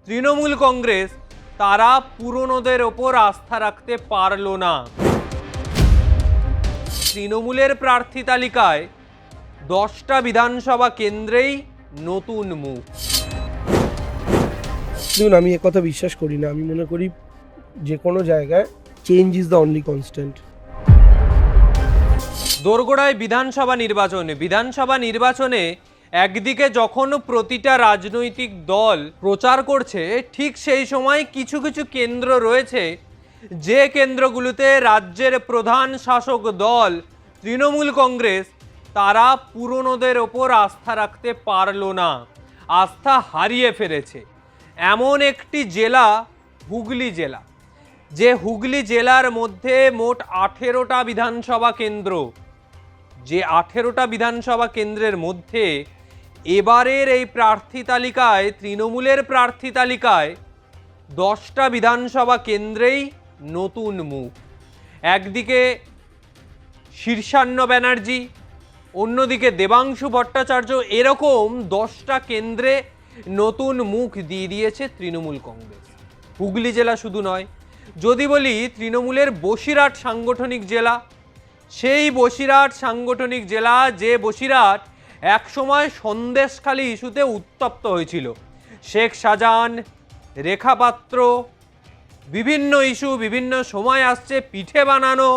তৃণমূল কংগ্রেস তারা পুরনোদের ওপর আস্থা রাখতে পারল না। তৃণমূলের প্রার্থী তালিকায় 10টা বিধানসভা কেন্দ্রেই নতুন মুখ। দেখুন, আমি একথা বিশ্বাস করি না। আমি মনে করি যে কোনো জায়গায় change is the only constant. দোরগোড়ায় বিধানসভা নির্বাচনে একদিকে যখন প্রতিটা রাজনৈতিক দল প্রচার করছে, ঠিক সেই সময় কিছু কিছু কেন্দ্র রয়েছে যে কেন্দ্রগুলোতে রাজ্যের প্রধান শাসক দল তৃণমূল কংগ্রেস তারা পুরনোদের ওপর আস্থা রাখতে পারল না, আস্থা হারিয়ে ফেলেছে। এমন একটি জেলা হুগলি জেলা, যে হুগলি জেলার মধ্যে মোট 18টা বিধানসভা কেন্দ্র, যে 18টা বিধানসভা কেন্দ্রের মধ্যে এবারের এই প্রার্থী তালিকায়, তৃণমূলের প্রার্থী তালিকায় 10টা বিধানসভা কেন্দ্রেই নতুন মুখ। একদিকে শীর্ষান্ন ব্যানার্জি, অন্যদিকে দেবাংশু ভট্টাচার্য, এরকম 10টা কেন্দ্রে নতুন মুখ দিয়ে দিয়েছে তৃণমূল কংগ্রেস। হুগলি জেলা শুধু নয়, যদি বলি তৃণমূলের বসিরহাট সাংগঠনিক জেলা, সেই বসিরহাট সাংগঠনিক জেলা, যে বসিরহাট একসময় সন্দেশখালী ইস্যুতে উত্তপ্ত হয়েছিল। শেখ শাহজাহান, রেখা পাত্র, বিভিন্ন ইস্যু, বিভিন্ন সময় আসছে, পিঠে বানানো,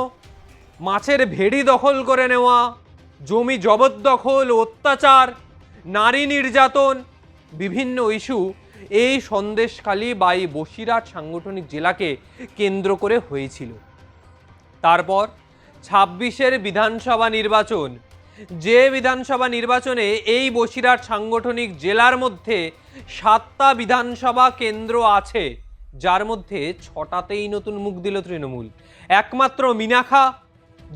মাছের ভেড়ি দখল করে নেওয়া, জমি জবরদখল, অত্যাচার, নারী নির্যাতন, বিভিন্ন ইস্যু এই সন্দেশখালী বা এই বসিরহাট সাংগঠনিক জেলাকে কেন্দ্র করে হয়েছিল। তারপর 26-এর বিধানসভা নির্বাচন, যে বিধানসভা নির্বাচনে এই বসিরহাট সাংগঠনিক জেলার মধ্যে 7টা বিধানসভা কেন্দ্র আছে, যার মধ্যে 6টাতেই নতুন মুখ দিল তৃণমূল। একমাত্র মিনাখা,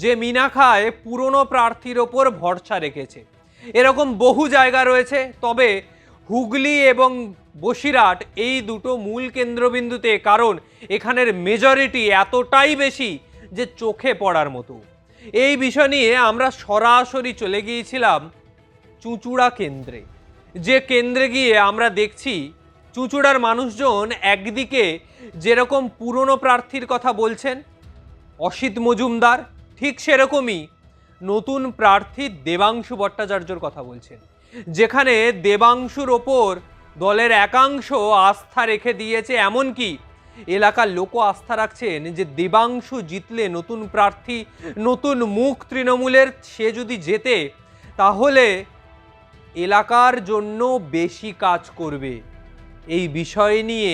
যে মিনাখায় পুরনো প্রার্থীর ওপর ভরসা রেখেছে। এরকম বহু জায়গা রয়েছে, তবে হুগলি এবং বসিরহাট এই দুটো মূল কেন্দ্রবিন্দুতে, কারণ এখানের মেজরিটি এতটাই বেশি যে চোখে পড়ার মতো। এই বিষয় নিয়ে আমরা সরাসরি চলে গিয়েছিলাম চুঁচুড়া কেন্দ্রে, যে কেন্দ্রে গিয়ে আমরা দেখছি চুঁচুড়ার মানুষজন একদিকে যেরকম পুরনো প্রার্থীর কথা বলছেন অসিত মজুমদার, ঠিক সেরকমই নতুন প্রার্থী দেবাংশু ভট্টাচার্যর কথা বলছেন, যেখানে দেবাংশুর ওপর দলের একাংশ আস্থা রেখে দিয়েছে। এমনকি এলাকার লোকও আস্থা রাখছেন যে দেবাংশু জিতলে, নতুন প্রার্থী, নতুন মুখ তৃণমূলের, সে যদি জেতে তাহলে এলাকার জন্য বেশি কাজ করবে। এই বিষয় নিয়ে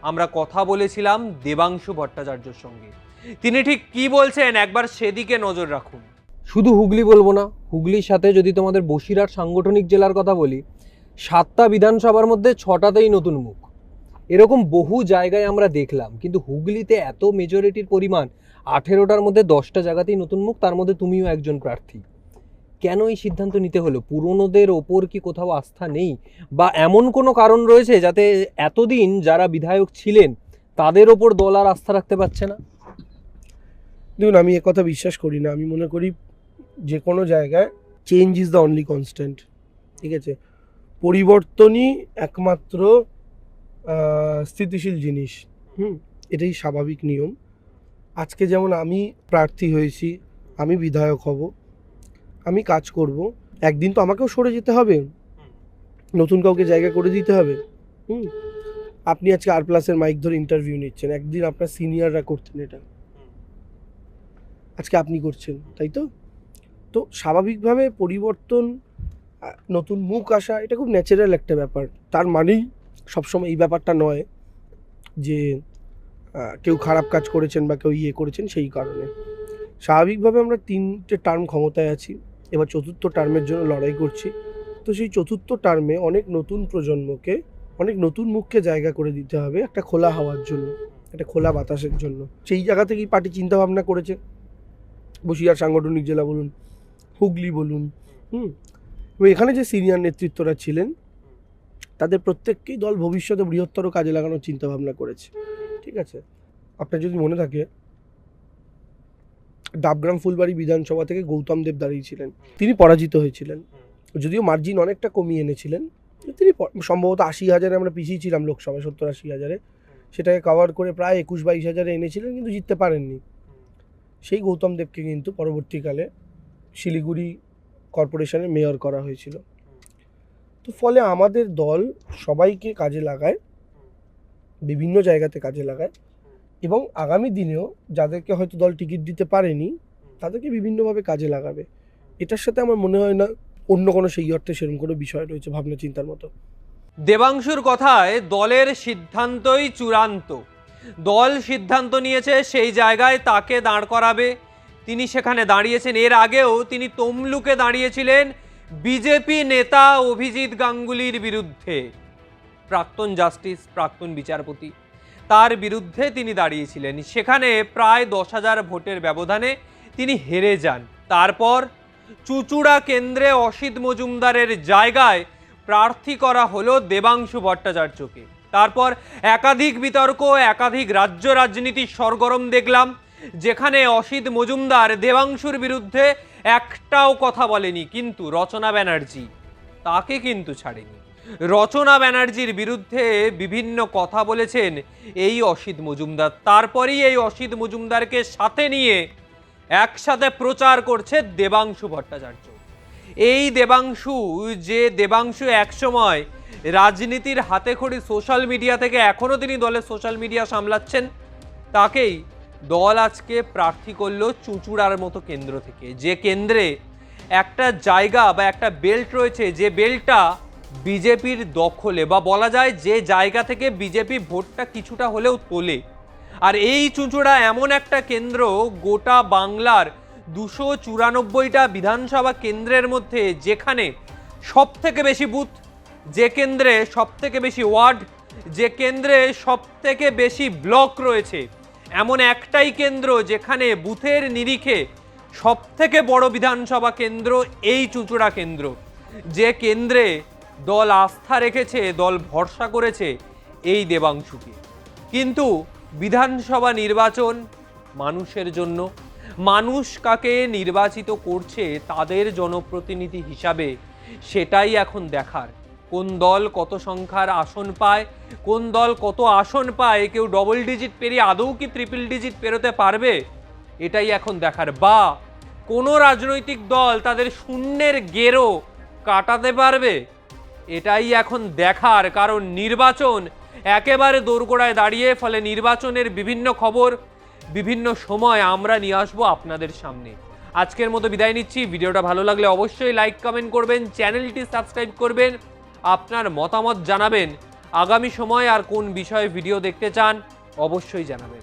আমরা কথা বলেছিলাম দেবাংশু ভট্টাচার্যের সঙ্গে। তিনি ঠিক কি বলছেন একবার সেদিকে নজর রাখুন। শুধু হুগলি বলবো না, হুগলির সাথে যদি তোমাদের বসিরহাট সাংগঠনিক জেলার কথা বলি, 7টা বিধানসভার মধ্যে 6টাতেই নতুন মুখ। এরকম বহু জায়গায় আমরা দেখলাম, কিন্তু হুগলিতে এত মেজরিটির পরিমাণ, 18টার মধ্যে 10টা জায়গাতেই নতুন মুখ, তার মধ্যে তুমিও একজন প্রার্থী। কেন এই সিদ্ধান্ত নিতে হলো? পুরনোদের ওপর কি কোথাও আস্থা নেই, বা এমন কোনো কারণ রয়েছে যাতে এতদিন যারা বিধায়ক ছিলেন তাদের ওপর দল আর আস্থা রাখতে পারছে না? দেখুন, আমি একথা বিশ্বাস করি না। আমি মনে করি যে কোনো জায়গায় change is the only constant. ঠিক আছে, পরিবর্তনই একমাত্র স্থিতিশীল জিনিস। এটাই স্বাভাবিক নিয়ম। আজকে যেমন আমি প্রার্থী হয়েছি, আমি বিধায়ক হব, আমি কাজ করব, একদিন তো আমাকেও সরে যেতে হবে, নতুন কাউকে জায়গা করে দিতে হবে। আপনি আজকে R+-এর মাইক ধরে ইন্টারভিউ নিচ্ছেন, একদিন আপনার সিনিয়ররা করতেন এটা, আজকে আপনি করছেন, তাই তো? তো স্বাভাবিকভাবে পরিবর্তন, নতুন মুখ আসা, এটা খুব ন্যাচারাল একটা ব্যাপার। তার মানেই সবসময় এই ব্যাপারটা নয় যে কেউ খারাপ কাজ করেছেন বা কেউ করেছেন সেই কারণে। স্বাভাবিকভাবে আমরা 3টে টার্ম ক্ষমতায় আছি, এবার 4র্থ টার্মের জন্য লড়াই করছি। তো সেই 4র্থ টার্মে অনেক নতুন প্রজন্মকে, অনেক নতুন মুখকে জায়গা করে দিতে হবে একটা খোলা হাওয়ার জন্য, একটা খোলা বাতাসের জন্য। সেই জায়গা থেকেই পার্টি চিন্তাভাবনা করেছে। বসিরহাট সাংগঠনিক জেলা বলুন, হুগলি বলুন, এবং এখানে যে সিনিয়র নেতৃত্বরা ছিলেন তাদের প্রত্যেককেই দল ভবিষ্যতে বৃহত্তর কাজে লাগানোর চিন্তাভাবনা করেছে। ঠিক আছে, আপনার যদি মনে থাকে, ডাবগ্রাম ফুলবাড়ি বিধানসভা থেকে গৌতম দেব দাঁড়িয়েছিলেন, তিনি পরাজিত হয়েছিলেন, যদিও মার্জিন অনেকটা কমিয়ে এনেছিলেন, তিনি সম্ভবত 80,000-এ আমরা পিছিয়ে ছিলাম লোকসভায়, 70-80,000-এ, সেটাকে কভার করে প্রায় 21-22,000-এ এনেছিলেন, কিন্তু জিততে পারেননি। সেই গৌতম দেবকে কিন্তু পরবর্তীকালে শিলিগুড়ি কর্পোরেশনের মেয়র করা হয়েছিল। তো ফলে আমাদের দল সবাইকে কাজে লাগায়, বিভিন্ন জায়গাতে কাজে লাগায়, এবং আগামী দিনেও যাদেরকে হয়তো দল টিকিট দিতে পারেনি তাদেরকে বিভিন্নভাবে কাজে লাগাবে। এটার সাথে আমার মনে হয় না অন্য কোনো সেই অর্থে সেরকম কোনো বিষয় রয়েছে ভাবনা চিন্তার মতো। দেবাংশুর কথায় দলের সিদ্ধান্তই চূড়ান্ত। দল সিদ্ধান্ত নিয়েছে সেই জায়গায় তাকে দাঁড় করাবে, তিনি সেখানে দাঁড়িয়েছেন। এর আগেও তিনি তমলুকে দাঁড়িয়েছিলেন বিজেপি নেতা অভিজিৎ গাঙ্গুলির বিরুদ্ধে, প্রাক্তন জাস্টিস, প্রাক্তন বিচারপতি, তার বিরুদ্ধে তিনি দাঁড়িয়েছিলেন। সেখানে প্রায় 10,000 ভোটের ব্যবধানে তিনি হেরে যান। তারপর চুঁচুড়া কেন্দ্রে অসিত মজুমদারের জায়গায় প্রার্থী করা হলো দেবাংশু ভট্টাচার্যকে। তারপর একাধিক বিতর্ক, একাধিক রাজ্য রাজনীতির সরগরম দেখলাম, যেখানে অসিত মজুমদার দেবাংশুর বিরুদ্ধে একটাও কথা বলেনি, কিন্তু রচনা ব্যানার্জি তাকে কিন্তু ছাড়েনি। রচনা ব্যানার্জির বিরুদ্ধে বিভিন্ন কথা বলেছেন এই অসিত মজুমদার। তারপরেই এই অসিত মজুমদারকে সাথে নিয়ে একসাথে প্রচার করছে দেবাংশু ভট্টাচার্য। এই দেবাংশু, যে দেবাংশু একসময় রাজনীতির হাতেখড়ি সোশ্যাল মিডিয়া থেকে, এখনও তিনি দলের সোশ্যাল মিডিয়া সামলাচ্ছেন, তাকেই দল আজকে প্রার্থী করলো চুঁচুড়ার মতো কেন্দ্র থেকে, যে কেন্দ্রে একটা জায়গা বা একটা বেল্ট রয়েছে, যে বেল্টটা বিজেপির দখলে, বা বলা যায় যে জায়গা থেকে বিজেপি ভোটটা কিছুটা হলেও তোলে। আর এই চুঁচুড়া এমন একটা কেন্দ্র, গোটা বাংলার 294টা বিধানসভা কেন্দ্রের মধ্যে যেখানে সব থেকে বেশি বুথ, যে কেন্দ্রে সব থেকে বেশি ওয়ার্ড, যে কেন্দ্রে সব থেকে বেশি ব্লক রয়েছে, এমন একটাই কেন্দ্র যেখানে বুথের নিরিখে সব থেকে বড় বিধানসভা কেন্দ্র এই চুঁচুড়া কেন্দ্র, যে কেন্দ্রে দল আস্থা রেখেছে, দল ভরসা করেছে এই দেবাংশুকে। কিন্তু বিধানসভা নির্বাচন মানুষের জন্য, মানুষ কাকে নির্বাচিত করছে তাদের জনপ্রতিনিধি হিসাবে, সেটাই এখন দেখার। কোন দল কত সংখ্যার আসন পায়, কোন দল কত আসন পায়, কেউ ডবল ডিজিট পেরিয়ে আদৌ কি ট্রিপল ডিজিট পেরোতে পারবে, এটাই এখন দেখার। বা কোনো রাজনৈতিক দল তাদের শূন্যের গেরো কাটাতে পারবে, এটাই এখন দেখার। কারণ নির্বাচন একেবারে দোরগোড়ায় দাঁড়িয়ে, ফলে নির্বাচনের বিভিন্ন খবর বিভিন্ন সময় আমরা নিয়ে আসবো আপনাদের সামনে। আজকের মতো বিদায় নিচ্ছি। ভিডিওটা ভালো লাগলে অবশ্যই লাইক কমেন্ট করবেন, চ্যানেলটি সাবস্ক্রাইব করবেন, আপনার মতামত জানাবেন। আগামী সময় আর কোন বিষয়ে ভিডিও দেখতে চান অবশ্যই জানাবেন।